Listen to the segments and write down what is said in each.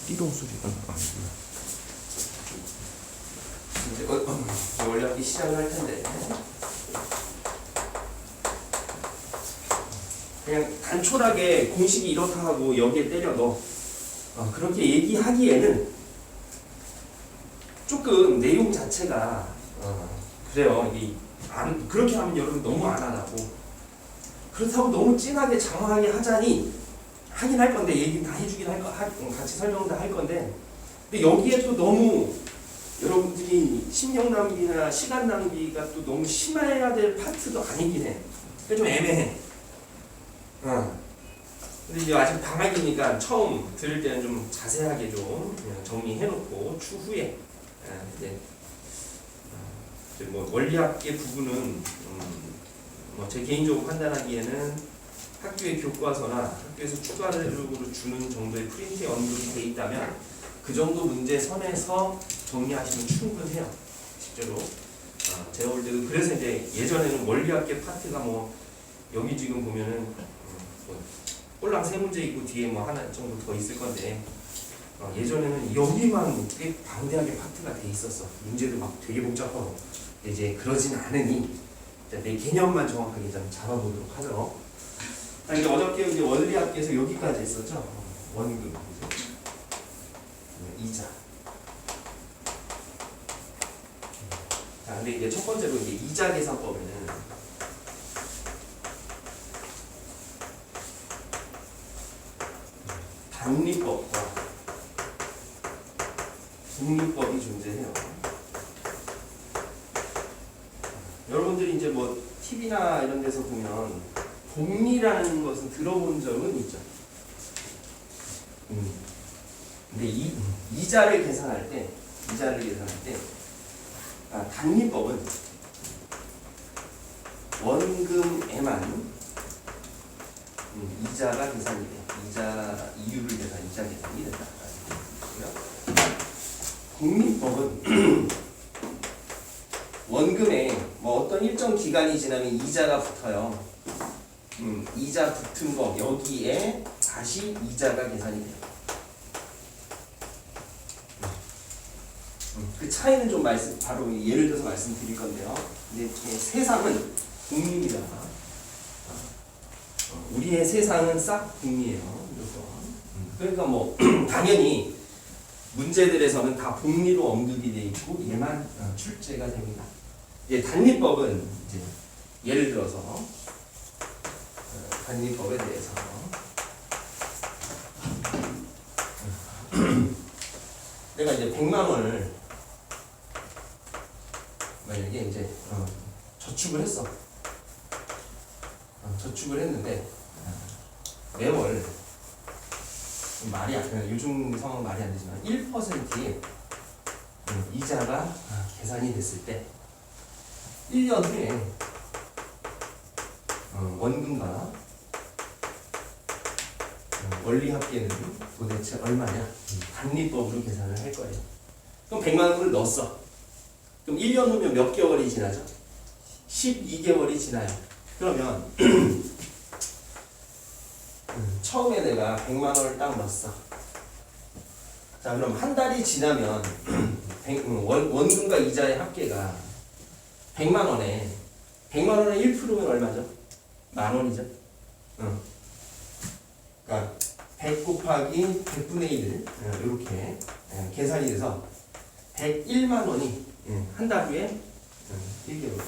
띠동소리가 이제 원래 시작을 할 텐데 그냥 단촐하게 공식이 이렇다 하고 여기에 때려 넣어. 그렇게 얘기하기에는 조금 내용 자체가 그래요. 그렇게 하면 여러분 너무 안 하다고. 그렇다고 너무 진하게 장황하게 하자니 하긴 할 건데 얘기 다 해주긴 같이 설명도 할 건데 근데 여기에 또 너무 여러분들이 신경 낭비나 시간 낭비가 또 너무 심해야 될 파트도 아니긴 해. 그러니까 좀 애매해. 근데 이제 아직 방학이니까 처음 들을 때는 좀 자세하게 좀 정리해놓고 추후에 이제 뭐 원리학계 부분은 뭐 제 개인적으로 판단하기에는 학교의 교과서나 학교에서 추가적으로 주는 정도의 프린트에 언급이 돼 있다면 그 정도 문제 선에서 정리하시면 충분해요. 실제로 제가 볼 때도 그래서 이제 예전에는 원리학계 파트가 뭐 여기 지금 보면은 꼴랑 세 문제 있고 뒤에 뭐 하나 정도 더 있을 건데 예전에는 여기만 꽤 방대하게 파트가 돼 있었어. 문제도 막 되게 복잡하고. 이제 그러진 않으니 내 개념만 정확하게 좀 잡아보도록 하죠. 이제 어저께 이제 원리학계에서 여기까지 했었죠. 원금, 이자. 자, 근데 이제 첫 번째로 이제 이자 계산법에는 단리법과 복리법이 존재해요. 여러분들이 이제 뭐 TV나 이런 데서 보면 복리라는 것은 들어본 적은 있죠. 근데 이자를 계산할 때 단리법은 원금에만 이자가 계산이 돼. 이유를 계산, 이자 계산이 된다. 복리법은 원금에 뭐 어떤 일정 기간이 지나면 이자가 붙어요. 이자 붙은 거 여기에 다시 이자가 계산이 돼요. 그 차이는 좀 바로 예를 들어서 말씀드릴 건데요. 근데 세상은 복리입니다. 우리의 세상은 싹 복리예요. 그러니까 뭐 당연히 문제들에서는 다 복리로 언급이 돼 있고 얘만 출제가 됩니다. 단리법은 이제 예를 들어서 단리법에 대해서 내가 이제 100만 원을 만약에 이제 저축을 했어. 저축을 했는데 매월 말이 요즘 상황 말이 안 되지만 1%의 이자가 계산이 됐을 때 1년 후에 원금과 원리합계는 도대체 얼마냐? 단리법으로 계산을 할 거예요. 그럼 100만 원을 넣었어. 그럼 1년 후면 몇 개월이 지나죠? 12개월이 지나요. 그러면 처음에 내가 100만 원을 딱 넣었어. 자, 그럼 한 달이 지나면 원금과 이자의 합계가 100만 원에 1%면 얼마죠? 10,000원이죠. 그러니까 100 곱하기 100분의 1 이렇게 계산이 돼서 101만 원이 한 달 후에 1개월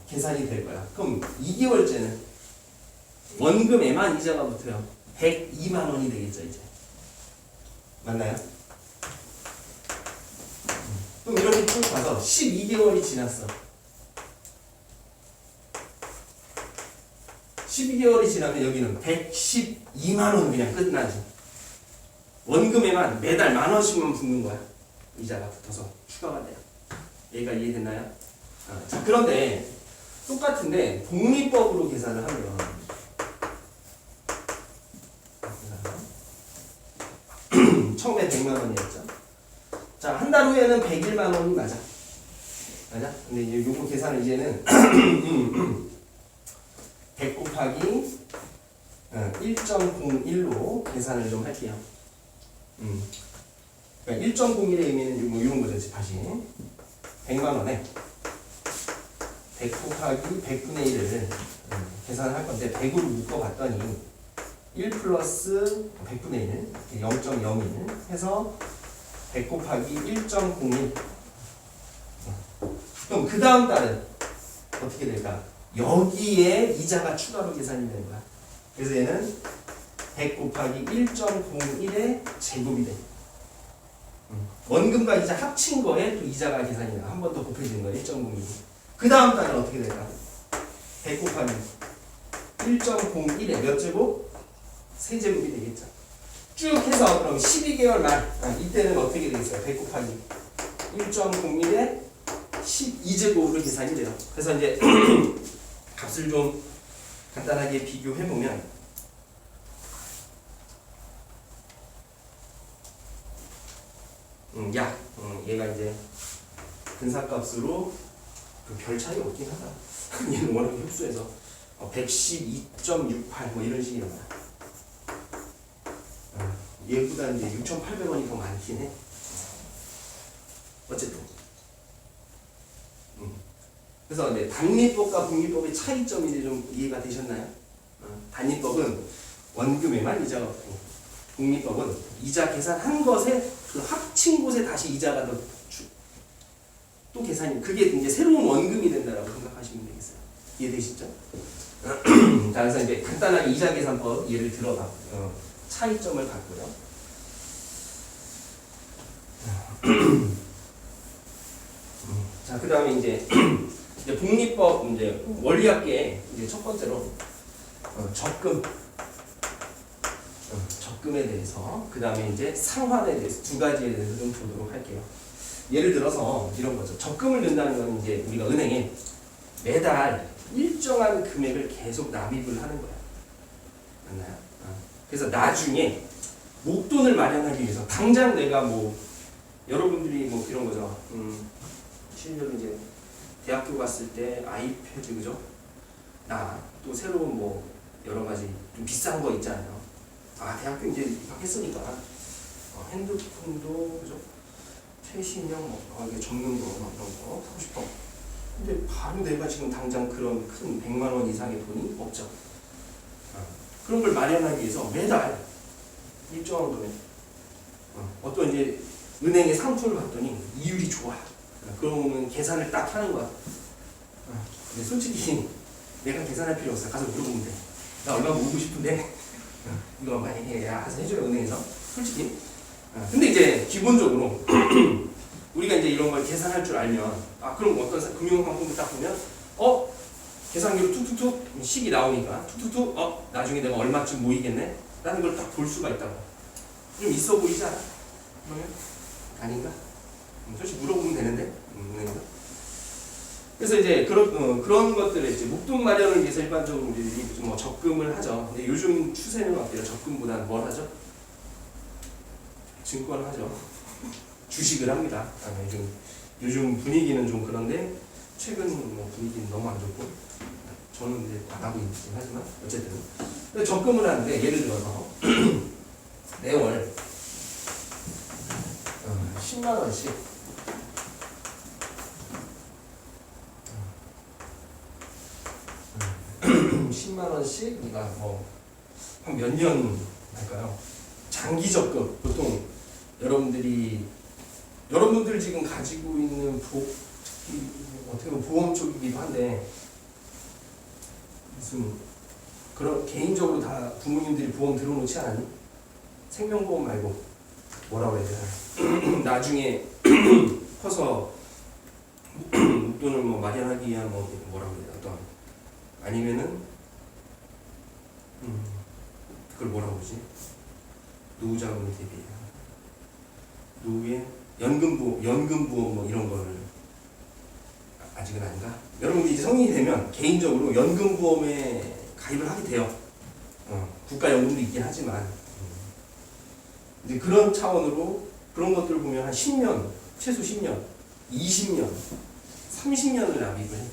계산이 될 거야. 그럼 2개월째는 원금에만 이자가 붙어요. 102만 원이 되겠죠, 이제. 맞나요? 그럼 이렇게 쭉 가서 12개월이 지났어. 12개월이 지나면 여기는 112만 원 그냥 끝나지. 원금에만 매달 10,000원씩만 붙는 거야. 이자가 붙어서 추가가 돼요. 얘가 이해됐나요? 자, 그런데 똑같은데 복리법으로 계산을 하면 처음에 100만 원이었죠. 자, 한 달 후에는 101만 원이 맞아. 근데 이제 요거 계산을 이제는 100 곱하기 1.01로 계산을 좀 할게요. 그러니까 1.01의 의미는 뭐 이런 거죠. 다시 100만 원에 100 곱하기 100분의 1을 계산할 건데 100으로 묶어봤더니 1 플러스 100분의 1 0.01 해서 100 곱하기 1.01. 그럼 그 다음 달은 어떻게 될까? 여기에 이자가 추가로 계산이 되는 거야. 그래서 얘는 100 곱하기 1.01의 제곱이 돼. 원금과 이자 합친 거에 또 이자가 계산이 나. 한 번 더 곱해지는 거야. 1.02. 그 다음 달은 어떻게 될까? 100 곱하기 1.01에 몇 제곱? 세제곱이 되겠죠. 쭉 해서 그럼 12개월 말 이때는 어떻게 되겠어요? 100 곱하기 1.01에 12제곱으로 계산이 돼요. 그래서 이제 값을 좀 간단하게 비교해 보면 얘가 이제 근사값으로 별 차이 없긴 하다. 얘는 워낙 흡수해서 112.68 뭐 이런 식이 나와. 얘보다 이제 6,800원이 더 많긴 해. 어쨌든. 그래서 이제 단리법과 복리법의 차이점이 이제 좀 이해가 되셨나요? 단리법은 원금에만 이자가 없고, 복리법은 이자 계산한 것에 그 합친 곳에 다시 이자가 또 계산이, 그게 이제 새로운 원금이 된다라고 생각하시면 되겠어요. 이해되시죠? 자, 그래서 이제 간단하게 이자 계산법 예를 들어봐. 차이점을 갖고요. 자, 그 다음에 이제 복리법 이제 원리학계 이제 첫 번째로 적금에 대해서, 그 다음에 이제 상환에 대해서 두 가지에 대해서 좀 보도록 할게요. 예를 들어서 이런 거죠. 적금을 낸다는 건 이제 우리가 은행에 매달 일정한 금액을 계속 납입을 하는 거야. 맞나요? 그래서 나중에 목돈을 마련하기 위해서 당장 내가 뭐 여러분들이 뭐 이런 거죠. 심지어 이제 대학교 갔을 때 아이패드, 그죠? 나 또 새로운 뭐 여러 가지 좀 비싼 거 있잖아요. 대학교 이제 입학했으니까 핸드폰도, 그죠? 최신형 뭐 이게 접는 거 막 이런 거 사고 싶어. 근데 바로 내가 지금 당장 그런 큰 100만 원 이상의 돈이 없죠. 그런 걸 마련하기 위해서 매달 일정한 금액 어떤 이제 은행의 상품을 봤더니 이율이 좋아. 그러면 계산을 딱 하는 거야. 근데 솔직히 내가 계산할 필요 없어. 가서 물어보면 돼. 나 얼마 모으고 싶은데 이거 많이 해야 해줘요, 은행에서. 솔직히. 근데 이제 기본적으로 우리가 이제 이런 걸 계산할 줄 알면, 그럼 어떤 금융상품을 딱 보면 계산기로 툭툭툭 식이 나오니까 툭툭툭 나중에 내가 얼마쯤 모이겠네? 라는 걸 딱 볼 수가 있다고. 좀 있어 보이지 않아? 그러면? 아닌가? 솔직히 물어보면 되는데? 그래서 이제 그런 것들을 이제 목돈 마련을 위해서 일반적으로 우리들이 뭐 적금을 하죠. 근데 요즘 추세는 어때요? 적금보다는 뭘 하죠? 증권 하죠. 주식을 합니다. 요즘 분위기는 좀 그런데 최근 뭐 분위기는 너무 안 좋고, 저는 이제 안 하고 있긴 하지만 어쨌든 적금을 하는데 예를 들어서 매월 10만 원씩 10만 원씩 우리가 뭐 한 몇 년 할까요? 장기 적금. 보통 여러분들 지금 가지고 있는 어떻게 보면 보험 쪽이기도 한데, 무슨 그런 개인적으로 다 부모님들이 보험 들어놓지 않았니? 생명보험 말고 뭐라고 해야 되나? 나중에 커서 목돈을 뭐 마련하기 위한 뭐라고 해야 되나? 어떤 아니면은 그걸 뭐라고 그러지? 노후자금을 대비해야 노후에 연금보험 뭐 이런 거를 아직은 아닌가? 여러분들이 이제 성인이 되면 개인적으로 연금보험에 가입을 하게 돼요. 국가연금도 있긴 하지만 이제 그런 차원으로 그런 것들을 보면 한 10년, 최소 10년, 20년, 30년을 납입을 해.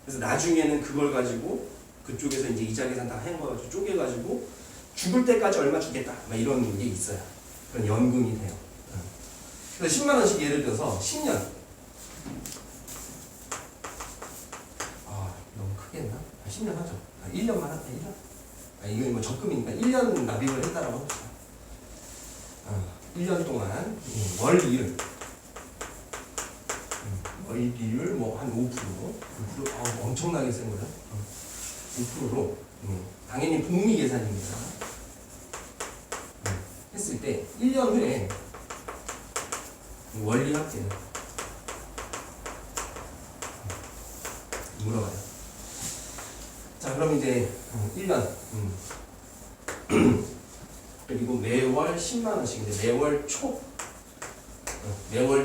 그래서 나중에는 그걸 가지고 그쪽에서 이제 이자 계산 다 해가지고 쪼개가지고 죽을 때까지 얼마 주겠다. 막 이런 게 있어요. 그런 연금이 돼요. 그래서 10만 원씩 예를 들어서 10년. 아 너무 크게 했나? 10년 하죠. 1년만 할게 1년. 이거 뭐 적금이니까 1년 납입을 했다라고 합시다. 1년 동안 월이율 월이율 뭐 한 5% 엄청나게 센 거죠. 5%로 당연히 복리 계산입니다. 했을 때 1년 후에 원리 합계 물어봐요. 자 그럼 이제 1년 그리고 매월 10만 원씩인데 매월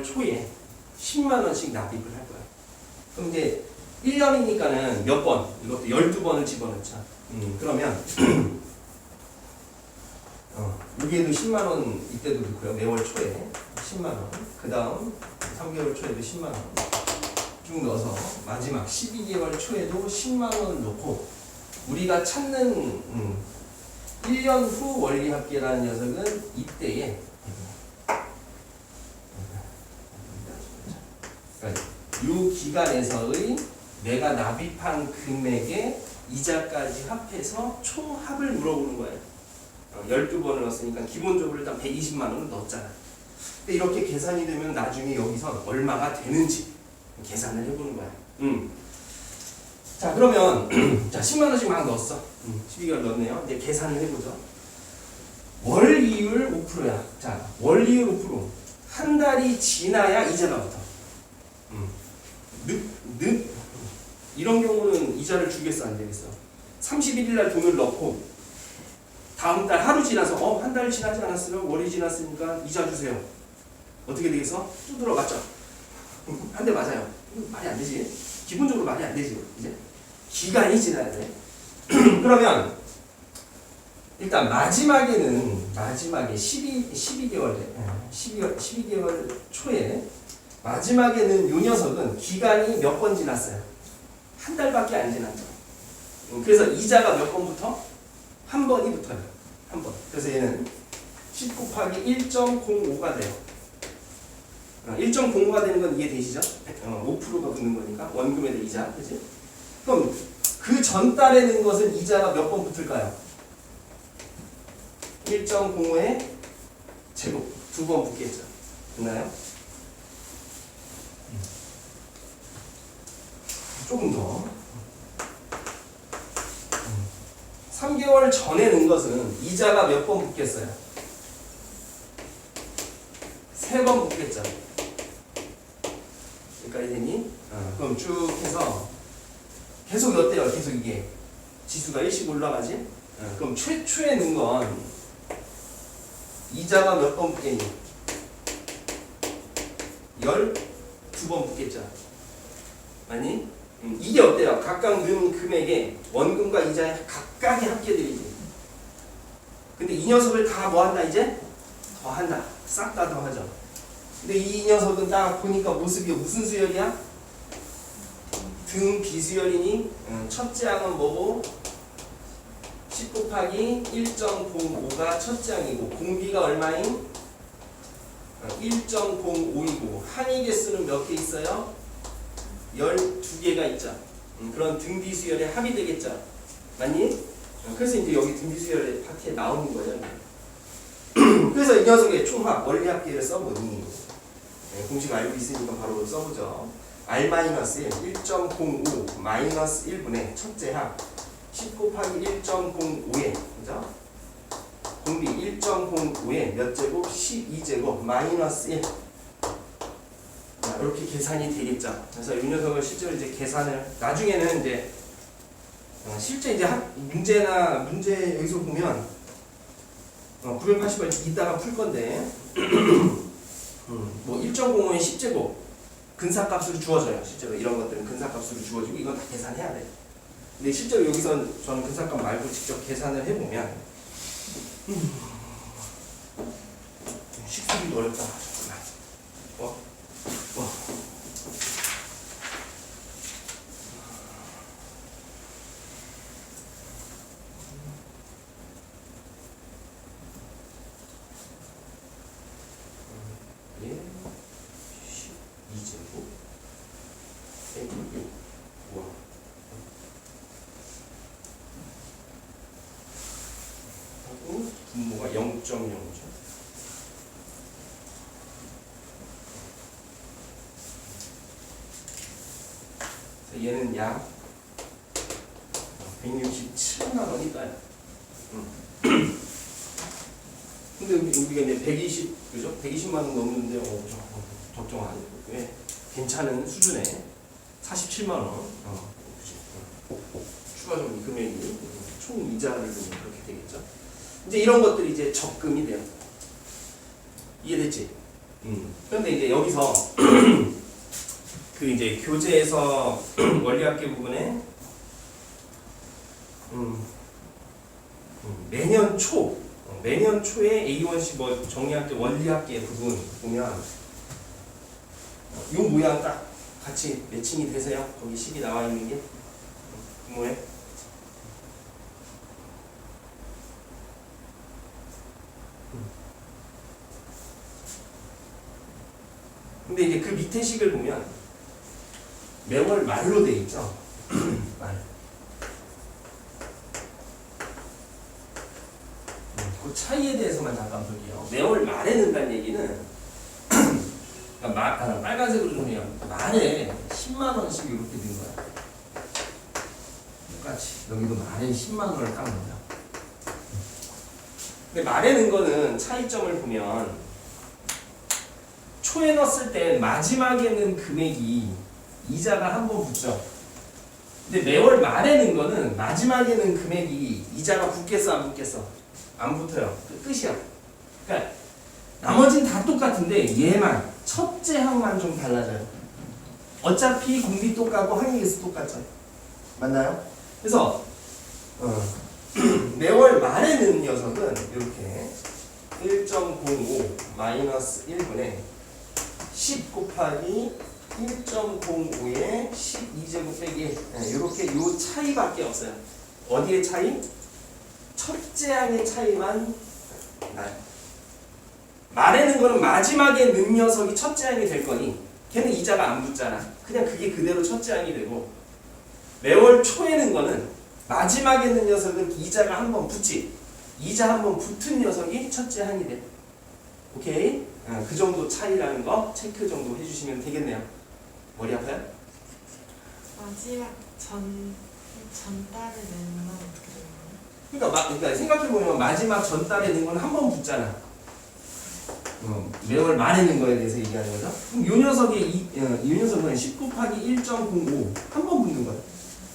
초에 10만 원씩 납입을 할 거야. 그럼 이제 1년이니까는 몇 번? 이것도 12번을 집어넣자. 그러면 여기에도 10만 원 이때도 넣고요. 매월 초에 10만 원. 그 다음 3개월 초에도 10만 원 쭉 넣어서 마지막 12개월 초에도 10만 원을 넣고 우리가 찾는 1년 후 원리합계라는 녀석은 이때에 그러니까 이 기간에서의 내가 납입한 금액의 이자까지 합해서 총합을 물어보는 거예요. 12번을 넣었으니까 기본적으로 일단 120만 원을 넣었잖아. 근데 이렇게 계산이 되면 나중에 여기서 얼마가 되는지 계산을 해보는 거야. 자 그러면 자 10만 원씩 막 넣었어. 12개월 넣었네요. 이제 계산을 해보죠. 월이율 5%야. 자 월이율 5%. 한 달이 지나야 이자가 붙어. 이런 경우는 이자를 주겠어 안 되겠어? 31일 날 돈을 넣고 다음 달 하루 지나서 한 달 지나지 않았으면 월이 지났으니까 이자 주세요. 어떻게 되겠어? 두드러 맞죠? 한 대 맞아요. 말이 안 되지. 기본적으로 말이 안 되지. 이제 기간이 지나야 돼. 그러면 일단 마지막에 12개월 초에 마지막에는 이 녀석은 기간이 몇 번 지났어요? 한 달밖에 안 지났죠. 그래서 이자가 몇 번부터? 한 번이 붙어요. 한 번. 그래서 얘는 10 곱하기 1.05가 돼요. 1.05가 되는 건 이해되시죠? 5%가 붙는 거니까 원금에 대한 이자, 그지? 그럼 그 전 달에 는 것은 이자가 몇 번 붙을까요? 1.05의 제곱 2번 붙겠죠. 됐나요? 조금 더 3개월 전에 는 것은 이자가 몇 번 붙겠어요? 3번 붙겠죠. 여기까지 되니? 그럼 쭉 해서 계속 어때요? 계속 이게 지수가 1씩 올라가지? 그럼 최초에 는 건 이자가 몇 번 붙겠니? 12번 붙겠죠. 아니? 이게 어때요? 각각 넣은 금액에 원금과 이자의 각각의 합계들이지. 근데 이 녀석을 다 뭐한다 이제? 더한다. 싹 다 더하죠. 근데 이 녀석은 딱 보니까 모습이 무슨 수열이야? 등 비수열이니 첫째 항은 뭐고? 10 곱하기 1.05가 첫째 항이고 공비가 얼마인? 1.05이고 항의 개수는 몇 개 있어요? 12개가 있죠. 그런 등비수열의 합이 되겠죠. 맞니? 그래서 이제 여기 등비수열의 파트에 나오는 거예요. 그래서 이 녀석의 총합 원리합계를 써보니 공식 알고 있으니까 바로 써보죠. R-1 1.05 마이너스 1분의 첫째 합 10 곱하기 1.05에 그죠? 공비 1.05에 몇 제곱? 12제곱 마이너스 1 이렇게 계산이 되겠죠. 그래서 이 녀석을 실제로 이제 계산을 나중에는 이제 실제 이제 문제 여기서 보면 980을 이따가 풀 건데 뭐 1.05에 10제곱 근사값으로 주어져요. 실제로 이런 것들은 근사값으로 주어지고 이건 다 계산해야 돼. 근데 실제로 여기선 저는 근사값 말고 직접 계산을 해보면 식수기도 어렵다. 분모가 0.0죠. 얘는 약 167만 원이니까요. 근데 우리가 이제 120, 그죠? 120만 원 넘는데 적정 아니고 왜? 괜찮은 수준에 47만 원. 추가적인 금액이 총 이자를 보면 그렇게 되겠죠. 이제 이런 것들이 이제 적금이 돼요. 이해됐지? 그런데 이제 여기서 그 이제 교재에서 원리학계 부분에 매년 초에 A1식 뭐 정리학계 원리학계 부분 보면 이 모양 딱 같이 매칭이 되세요? 거기 식이 나와 있는 게 뭐에? 근데 이제 그 밑에 식을 보면 매월 말로 돼 있죠. 말. 그 차이에 대해서만 잠깐 볼게요. 매월 말에 넣는다는 얘기는 그러니까 빨간색으로 보면 말에 10만 원씩 이렇게 된 거야. 똑같이 여기도 말에 10만 원을 딱 넣어요. 근데 말에 넣은 거는 차이점을 보면 초에 넣었을 때 마지막에는 금액이 이자가 한 번 붙죠. 근데 매월 말에 넣은 거는 마지막에는 금액이 이자가 붙겠어 안 붙겠어? 안 붙어요. 그 끝이야. 그러니까 나머지는 다 똑같은데 얘만 첫째 항만 좀 달라져요. 어차피 공비 똑같고 항이계수 똑같죠. 맞나요? 그래서 매월 말에 넣은 녀석은 이렇게 1.05 마이너스 1분의 10 곱하기 1.05에 12제곱 빼기 이렇게 요 차이밖에 없어요. 어디의 차이? 첫째 항의 차이만 나요. 말에는 거는 마지막에 넣은 녀석이 첫째 항이 될 거니 걔는 이자가 안 붙잖아. 그냥 그게 그대로 첫째 항이 되고 매월 초에 넣은 거는 마지막에 넣은 녀석은 이자가 한 번 붙지. 이자 한 번 붙은 녀석이 첫째 항이 돼. 오케이? 그 정도 차이라는 거 체크 정도 해주시면 되겠네요. 머리 아파요? 마지막 전달에 내는 건 어떻게 되는 거예요? 그러니까 생각해보면 마지막 전달에 넣은 건 한 번 붙잖아. 매월 말에 넣은 거에 대해서 얘기하는 거죠. 그럼 이 녀석은 10 곱하기 1.05 한 번 붙는 거야.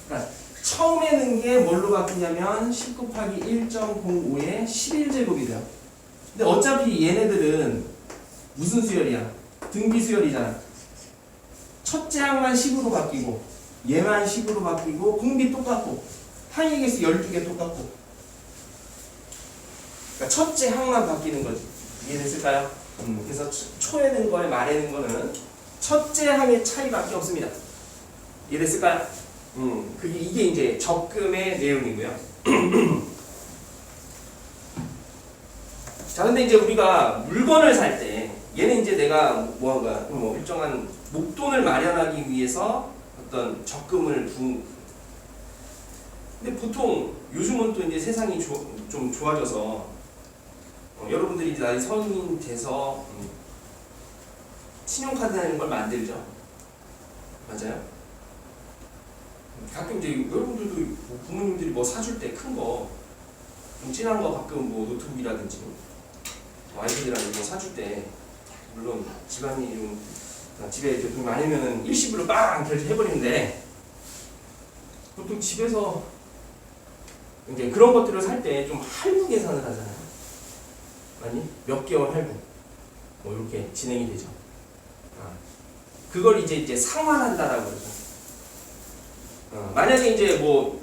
그러니까 처음에 넣은 게 뭘로 바뀌냐면 10 곱하기 1.05에 11제곱이 돼요. 근데 어차피 얘네들은 무슨 수열이야? 등비 수열이잖아. 첫째 항만 10으로 바뀌고 얘만 10으로 바뀌고 공비 똑같고 항의계수 12개 똑같고 그러니까 첫째 항만 바뀌는 거지. 이해됐을까요? 그래서 초에 넣은 거에 말에 넣은 거는 첫째 항의 차이밖에 없습니다. 이해됐을까요? 이게 이제 적금의 내용이고요. 자, 근데 이제 우리가 물건을 살 때 얘는 이제 내가 뭐 일정한 목돈을 마련하기 위해서 어떤 적금을 근데 보통 요즘은 또 이제 세상이 좀 좋아져서 여러분들이 이제 나이 성인 돼서 신용카드라는 걸 만들죠. 맞아요? 가끔 이제 여러분들도 뭐 부모님들이 뭐 사줄 때 큰 거, 좀 진한 거 가끔 뭐 노트북이라든지 아이패드라든지 뭐 사줄 때 물론 집안이 좀 집에 돈이 많으면 일시불로 빵 결제해버리는데 보통 집에서 이제 그런 것들을 살 때 좀 할부 계산을 하잖아요. 아니 몇 개월 할부 뭐 이렇게 진행이 되죠. 그걸 이제 상환한다라고 그러죠. 만약에 이제 뭐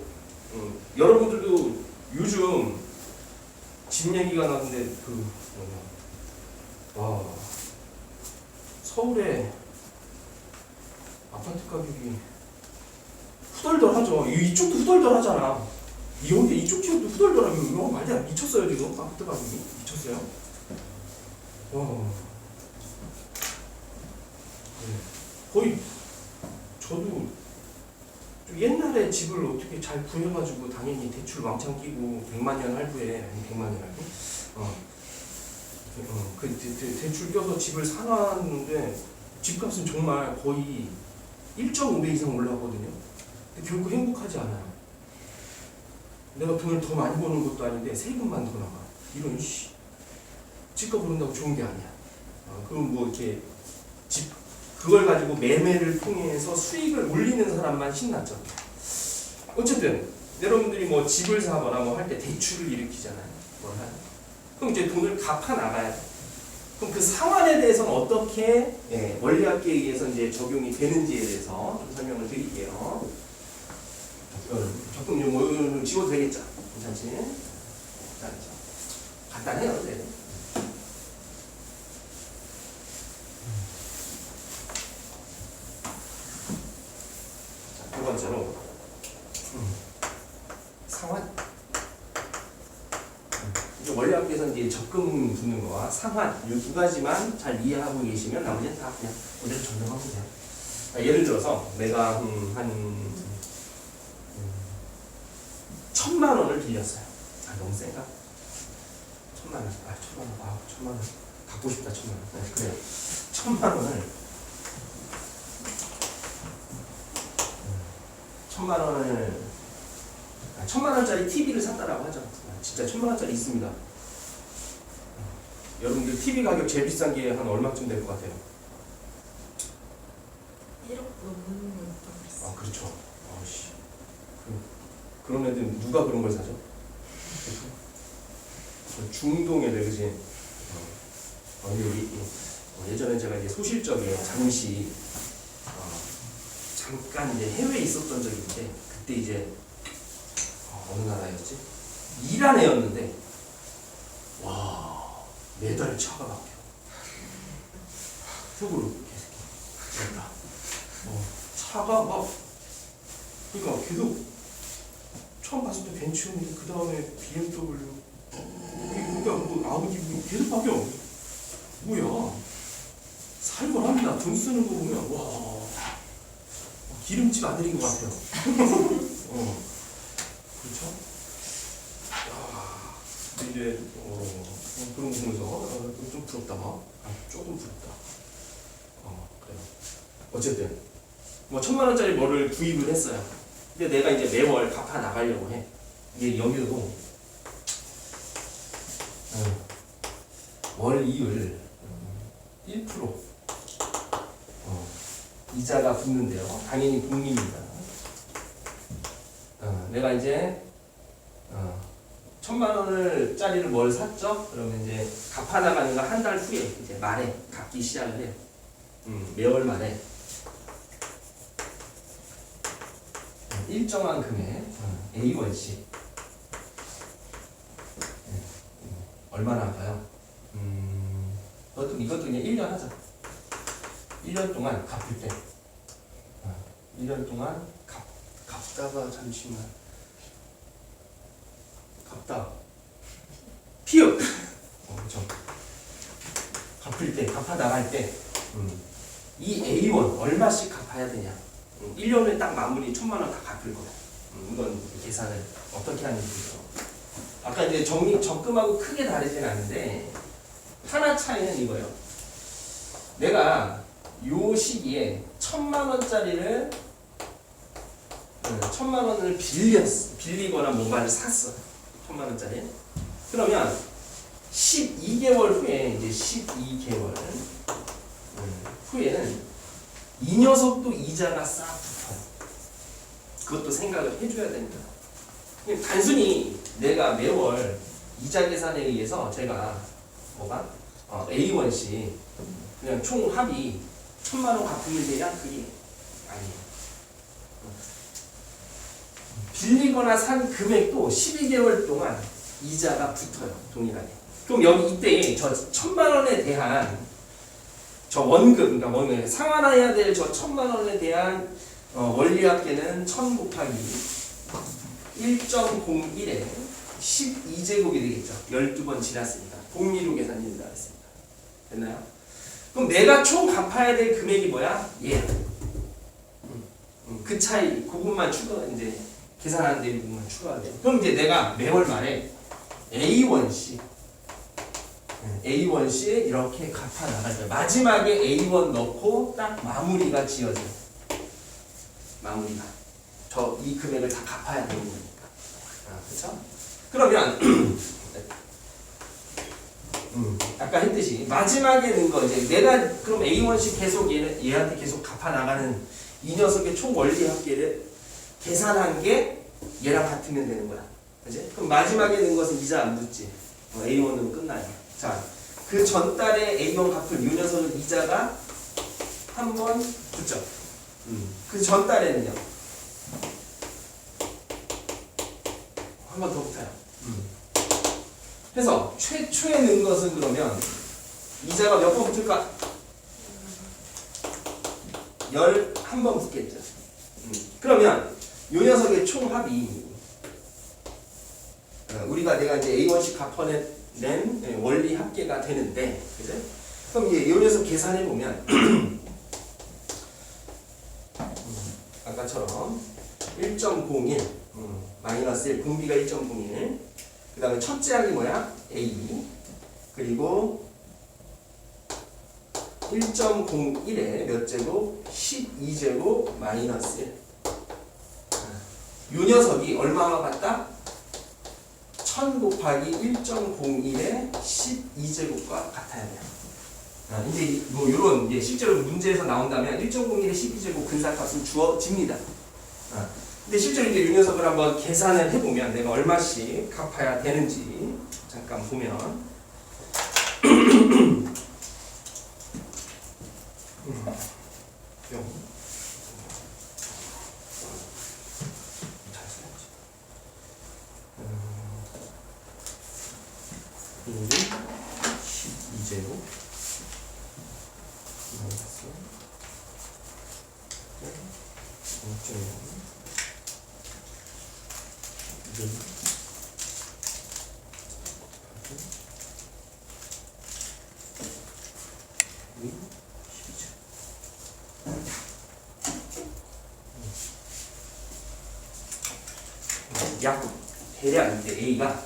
여러분들도 요즘 집 얘기가 나왔는데 와 서울에 아파트 가격이 후덜덜하죠. 이쪽도 후덜덜하잖아. 여기 이쪽 지역도 후덜덜하고 이거 말이야 미쳤어요 지금 아파트 가격이 미쳤어요. 거의 저도 좀 옛날에 집을 어떻게 잘 구해가지고 당연히 대출 왕창 끼고 100만 년 할부에 아니 100만 년 할부? 대출 껴서 집을 사놨는데 집값은 정말 거의 1.5배 이상 올라가거든요. 근데 결국 행복하지 않아요. 내가 돈을 더 많이 버는 것도 아닌데 세금만 더 나가. 이런 집값 오른다고 좋은 게 아니야. 그럼 뭐 이렇게 그걸 가지고 매매를 통해서 수익을 올리는 사람만 신났죠. 어쨌든 여러분들이 뭐 집을 사거나 뭐 할 때 대출을 일으키잖아요. 그럼 이제 돈을 갚아 나가야 돼. 그럼 그 상환에 대해서는 어떻게 원리학계에 의해서 이제 적용이 되는지에 대해서 좀 설명을 드릴게요. 조금 좀 지워도 되겠죠? 괜찮지? 간단해요. 네. 자, 두 번째로 상환. 이제 원리학계에서 이제 적금 붙는 거와 상환 이 두 가지만 잘 이해하고 계시면 나머지는 다 그냥 그대로 적용하면 돼요. 예를 들어서 내가 한 1,000만 원을 빌렸어요. 너무 센가? 1,000만 원. 1,000만 원. 갖고 싶다. 1,000만 원. 네, 그래요. 1,000만 원을 1,000만 원을 1,000만 원짜리 TV를 샀다라고 하죠. 진짜 1,000만 원짜리 있습니다. 여러분들 TV 가격 제일 비싼 게 한 얼마쯤 될 것 같아요? 1억 넘는 거 있다고 했어. 그렇죠. 그런 애들 누가 그런 걸 사죠? 중동 애들, 그지? 예전에 제가 이제 소실적에 잠깐 이제 해외에 있었던 적이 있는데, 그때 이제 어느 나라였지? 이란 애였는데, 와, 매달 차가 바뀌어. 속으로 계속. 차가 막, 그러니까 계속. 처음 봤을 때 벤츠였는데 그 다음에 BMW, 그러니까 뭐 아우디 계속 바뀌어. 뭐야? 살벌합니다. 돈 쓰는 거 보면 와 기름집 아들인 것 같아요. 그렇죠? 근데 이제 그런 거 보면서 좀 부럽다 막. 조금 부럽다. 그래요. 어쨌든 뭐 1,000만 원짜리 뭐를 구입을 했어요. 근데 내가 이제 매월 갚아 나가려고 해. 이게 여기도 월 이율 1% 이자가 붙는데요. 당연히 복리입니다. 내가 이제 1,000만 원을 짜리를 뭘 샀죠? 그러면 이제 갚아 나가는 거 한 달 후에 이제 말에 갚기 시작을 해요. 매월 말에. 일정한 금액 A원씩 얼마나 할까요? 이것도 그냥 1년 하자. 1년 동안 갚을 때 1년 동안 갚다가 잠시만 갚다 피읍 그렇죠. 갚을 때 갚아 나갈 때 이 A원 얼마씩 갚아야 되냐? 1년에 딱 마무리 1,000만 원 다 갚을 거야. 이건 계산을 어떻게 하는지 보죠. 아까 이제 적금하고 크게 다르진 않은데 하나 차이는 이거예요. 내가 요 시기에 1,000만 원짜리를 1,000만 원을 빌리거나 뭔가를 샀어. 1,000만 원짜리. 그러면 12개월 후에 이제 12개월 후에는 이 녀석도 이자가 싹 붙어요. 그것도 생각을 해줘야 됩니다. 단순히 내가 매월 이자 계산에 의해서 제가 A1씩 그냥 총 합이 1,000만 원 갚으면 되냐? 그게 아니에요. 빌리거나 산 금액도 12개월 동안 이자가 붙어요. 동일하게. 그럼 여기 이때 저 1,000만 원에 대한 저 원금, 그러니까 상환해야 될 저 1,000만 원에 대한 원리학계는 1,000 곱하기 1.01에 12제곱이 되겠죠. 12번 지났으니까. 복리로 계산된다 했습니다. 됐나요? 그럼 내가 총 갚아야 될 금액이 뭐야? 얘. 그 차이 그 부분만 추가 이제 계산하는 데 부분만 추가돼요. 그럼 이제 내가 매월 말에 A1C 이렇게 갚아 나갈 때 마지막에 A1 넣고 딱 마무리가 지어져요. 마무리가 이 금액을 다 갚아야 되는 거니까. 그렇죠? 그러면 아까 했듯이 마지막에 넣은 거 이제 내가 그럼 A1씩 계속 얘한테 계속 갚아 나가는 이 녀석의 총 원리 합계를 계산한 게 얘랑 같으면 되는 거야. 그지? 그럼 마지막에 넣은 것은 이자 안 붙지. A1으로 끝나요. 자, 그 전달에 A1 갚은 이 녀석은 이자가 한 번 붙죠. 그 전달에는요. 한 번 더 붙어요. 그래서 최초에 넣은 것은 그러면 이자가 몇 번 붙을까? 11번 붙겠죠. 그러면 이 녀석의 총합이 내가 이제 A1씩 갚아낸 원리 합계가 되는데, 그죠? 그럼 이제 이 녀석 계산해 보면 아까처럼 1.01 마이너스 1 공비가 1.01 그 다음에 첫째 항이 뭐야? A 그리고 1.01에 몇 제곱? 12제곱 마이너스 1 이 녀석이 얼마와 같다? 1000 곱하기 1.01의 12제곱과 같아야 돼요. 이제 뭐 요런 이제 실제로 문제에서 나온다면 1.01의 12제곱 근사값은 주어집니다. 근데 실제로 이제 이 녀석을 한번 계산을 해보면 내가 얼마씩 갚아야 되는지 잠깐 보면 잘 써야지. 12제곱 마이너스 0.0 약 대략 이제 A가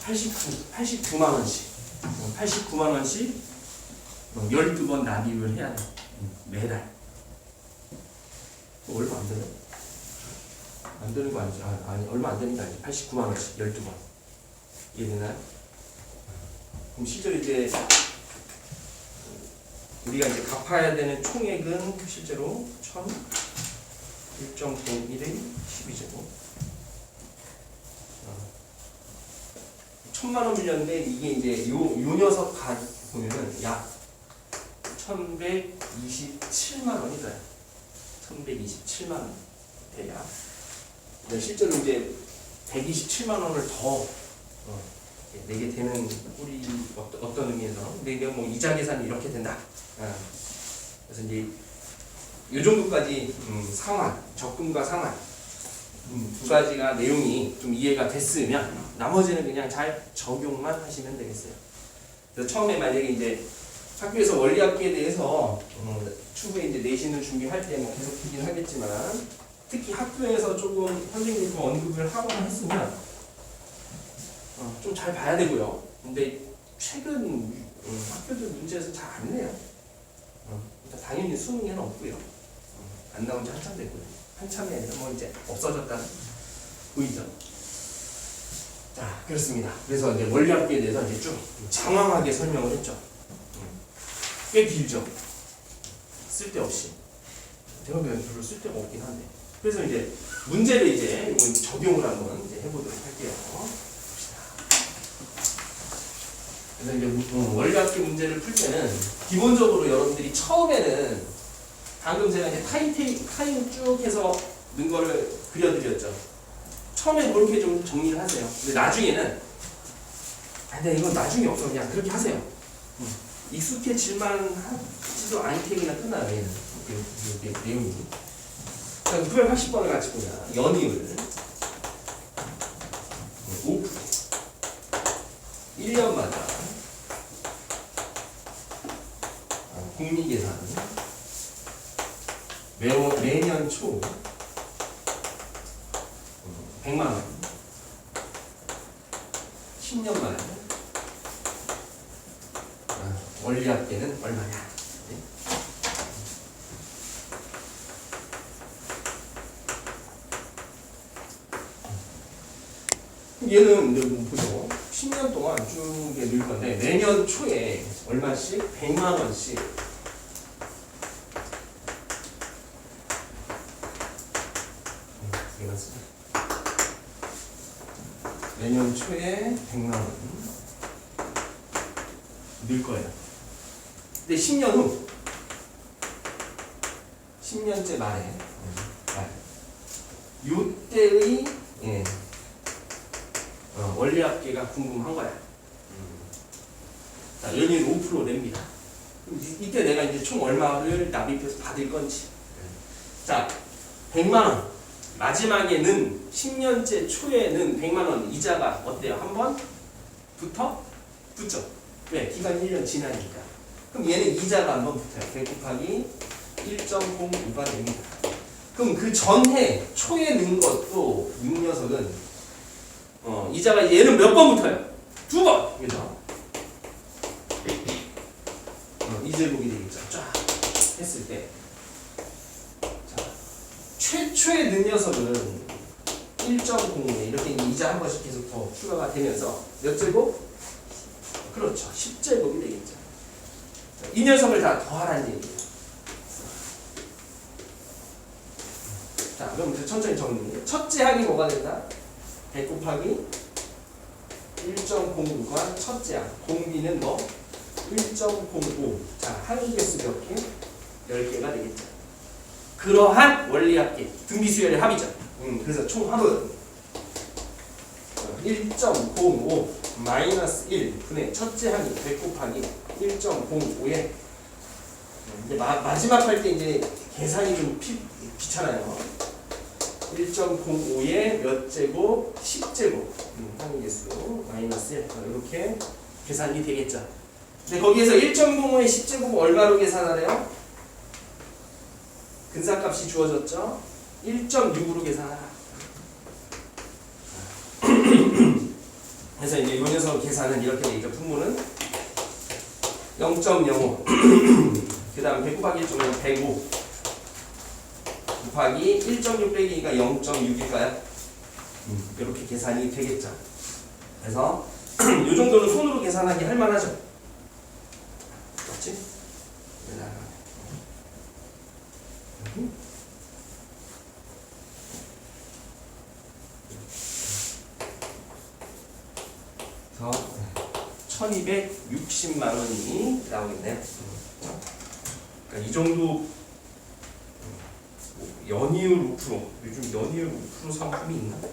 89만 원씩 89만 원씩 12번 납입을 해야 돼. 매달. 얼마 안 되네? 안 되는 거 아니지? 아니 얼마 안 되는 거 아니지? 89만 원씩 12번. 이해되나요? 그럼 실제로 이제 우리가 이제 갚아야 되는 총액은 실제로 1.01의 12제곱 1000만 원 빌렸는데 이게 이제 요 녀석 보면은 약 1127만 원이 돼요. 1127만 원 대략. 실제로 이제 127만 원을 더 내게 되는 꼴이 어떤 의미에서 내가 뭐 이자 계산이 이렇게 된다. 그래서 이제 이 정도까지 상환, 적금과 상환 두 가지가 내용이 좀 이해가 됐으면 나머지는 그냥 잘 적용만 하시면 되겠어요. 그래서 처음에 만약에 이제 학교에서 원리합계에 대해서 추후에 이제 내신을 준비할 때 뭐 계속 듣긴 하겠지만 특히 학교에서 조금 선생님이 더 언급을 하거나 했으면 좀 잘 봐야 되고요. 근데 최근 학교들 문제에서 잘 안 내요. 당연히 수능에는 없고요. 안 나온 지 한참 됐고요. 한참에 뭐 이제 없어졌다는 보이죠? 자, 그렇습니다. 그래서 이제 원리합계에 대해서 이제 좀 장황하게 설명을 했죠. 꽤 길죠. 쓸데없이. 제가 별로 쓸데가 없긴 한데. 그래서 이제 문제를 이제 적용을 한번 이제 해보도록 할게요. 그래서 이제 원리합계 문제를 풀 때는 기본적으로 여러분들이 처음에는 방금 제가 이제 타임 쭉 해서 넣은 거를 그려드렸죠. 처음에 그렇게 좀 정리를 하세요. 근데 나중에는 근데 이건 나중에 없어 그냥 그렇게 하세요. 익숙해질만 하지도 않게 그냥 끝나요. 얘는 이게 내용이. 980번을 같이 보면 연이율 5% 1년마다 복리 계산은 매년 초 100만 원 10년 만에 원리합계는 얼마냐? 네? 얘는 이제 보죠. 10년 동안 쭉 늘 건데 매년 초에 얼마씩? 100만 원씩. 매년 초에 100만 원 늘 거예요. 근데 10년 후 10년째 말에 요때의 원리합계가 궁금한 거야. 자, 연이율 5% 냅니다. 이때 내가 이제 총 얼마를 납입해서 받을 건지. 자, 100만 원. 마지막에는 10년째 초에는 100만 원 이자가 어때요? 한 번 붙죠? 왜? 기간 1년 지나니까. 그럼 얘는 이자가 한 번 붙어요. 100 곱하기 1.05가 됩니다. 그럼 그 전해 초에 넣은 것도 6녀석은 이자가 얘는 몇 번 붙어요? 2번! 그죠? 2제곱이 되겠죠. 쫙 했을 때. 자, 최초에 넣은 녀석은 1.05에 이렇게 이자 한 번씩 계속 더 추가가 되면서 몇 제곱? 그렇죠. 10제곱이 되겠죠. 이 녀석을 다 더하라는 얘기예요. 자, 그럼 천천히 정리. 첫째 항이 뭐가 된다? 100 곱하기 1.05가 첫째 항. 공비는 뭐? 1.05. 자, 항 개수 몇 개? 10개가 되겠죠. 그러한 원리합계. 등비수열의 합이죠. 그래서 총 합은 1.05 마이너스 1 분의 첫째 항이 100 곱하기 1.05에 이제 마지막 할 때 이제 계산이 좀 귀찮아요. 1.05에 몇 제곱? 10제곱. 항 개수 마이너스 1. 이렇게 계산이 되겠죠. 근데 거기에서 1.05에 10제곱은 얼마로 계산하래요? 근사값이 주어졌죠? 1.6으로 계산하라. 그래서 이제 이 녀석 계산은 이렇게 되겠죠. 분모는 0.05 그 다음 100 곱하기 1.05 105 곱하기 1.6 빼기가 0.6일까요? 이렇게 계산이 되겠죠. 그래서 이 정도는 손으로 계산하기 할만하죠. 그렇지? 그래서 1260만 원이 나오겠네요. 그러니까 이 정도 연이율 5% 요즘 연이율 5% 상품이 있나? 네.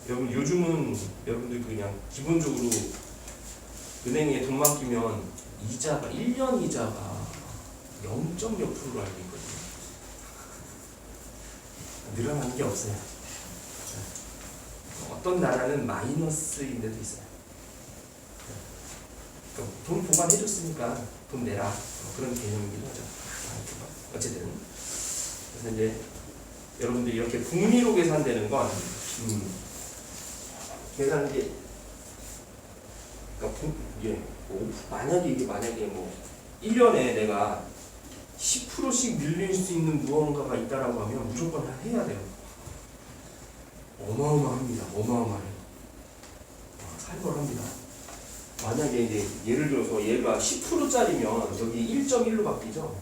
여러분 요즘은 여러분들 그냥 기본적으로 은행에 돈 맡기면 이자가 1년 이자가 0.몇 %로 알고 있거든요. 늘어나는 게 없어요. 어떤 나라는 마이너스인 데도 있어요. 그러니까 돈 보관해줬으니까 돈 내라 그런 개념이기도 하죠. 어쨌든 그래서 이제 여러분들이 이렇게 복리로 계산되는 건 계산기 그러니까 만약에 이게 뭐 1년에 내가 10%씩 늘릴 수 있는 무언가가 있다라고 하면 무조건 해야 돼요. 어마어마합니다. 어마어마해요. 살벌합니다. 만약에 이제 예를 들어서 얘가 10%짜리면 여기 1.1로 바뀌죠.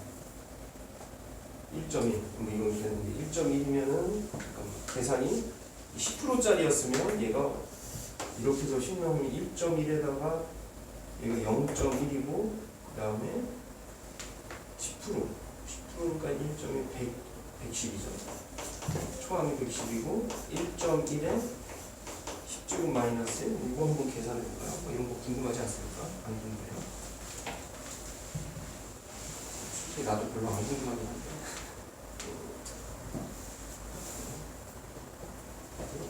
1.1. 그럼 이건 되는데 1.1이면은 계산이 10%짜리였으면 얘가 이렇게 해서 신명이 1.1에다가 얘가 0.1이고 그 다음에 10%니까 1.1 110이죠. 초항이 110이고 1.1에 10제곱 마이너스 1 이거 한번 계산해 볼까요? 뭐 이런 거 궁금하지 않습니까? 안 궁금해요? 솔직히 나도 별로 안 궁금하긴 한데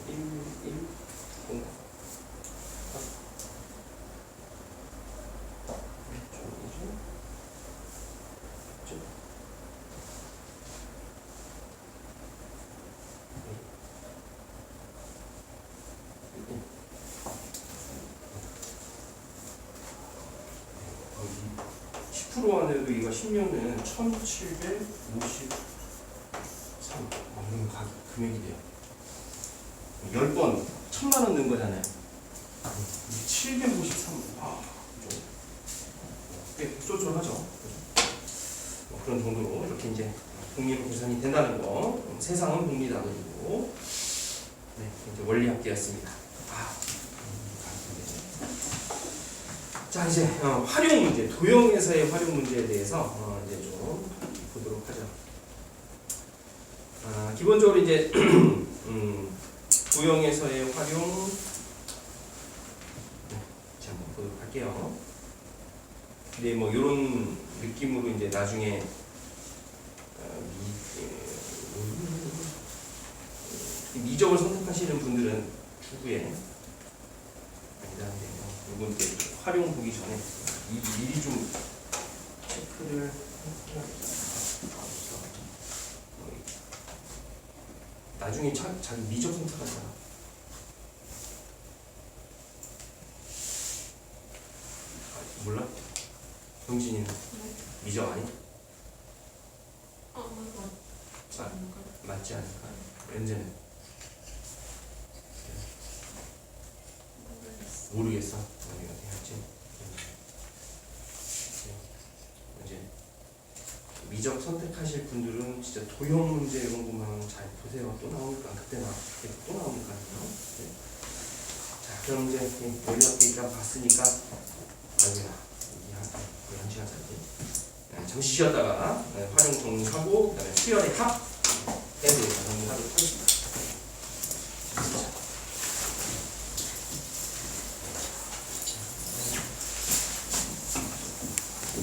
1, 0 1.1 10% 안에도 이거 10년은 1753 이런 금액이 돼요. 10번 1000만 원 넣은 거잖아요. 753. 꽤 쏠쏠하죠. 그런 정도로 이렇게 이제 복리로 계산이 된다는 거. 세상은 복리다 그리고 네, 이제 원리합계였습니다. 자 이제 활용 문제, 도형에서의 활용 문제에 대해서 이제 좀 보도록 하죠. 기본적으로 이제 도형에서의 활용 자 한번 보도록 할게요. 네, 뭐 이런 느낌으로 이제 나중에 미적을 선택하시는 분들은 추후에 이건 이제 활용 보기 전에 미리 좀 체크를 나중에 자기 미적 선택하잖아. 몰라? 정진이는 미적 아니? 맞지 않을까? 렌즈는 모르겠어. 어디 할지. 이제 미적 선택하실 분들은 진짜 도형 문제 이런 것만 잘 보세요. 또 나오니까 그때 또 나오니까. 네. 자, 그럼 이제 원리학계 일단 봤으니까 아니야. 거의 1시간짜리. 잠시 쉬었다가 활용 정리하고 그다음에 수열의 합에 대해서 정리하도록 하겠습니다.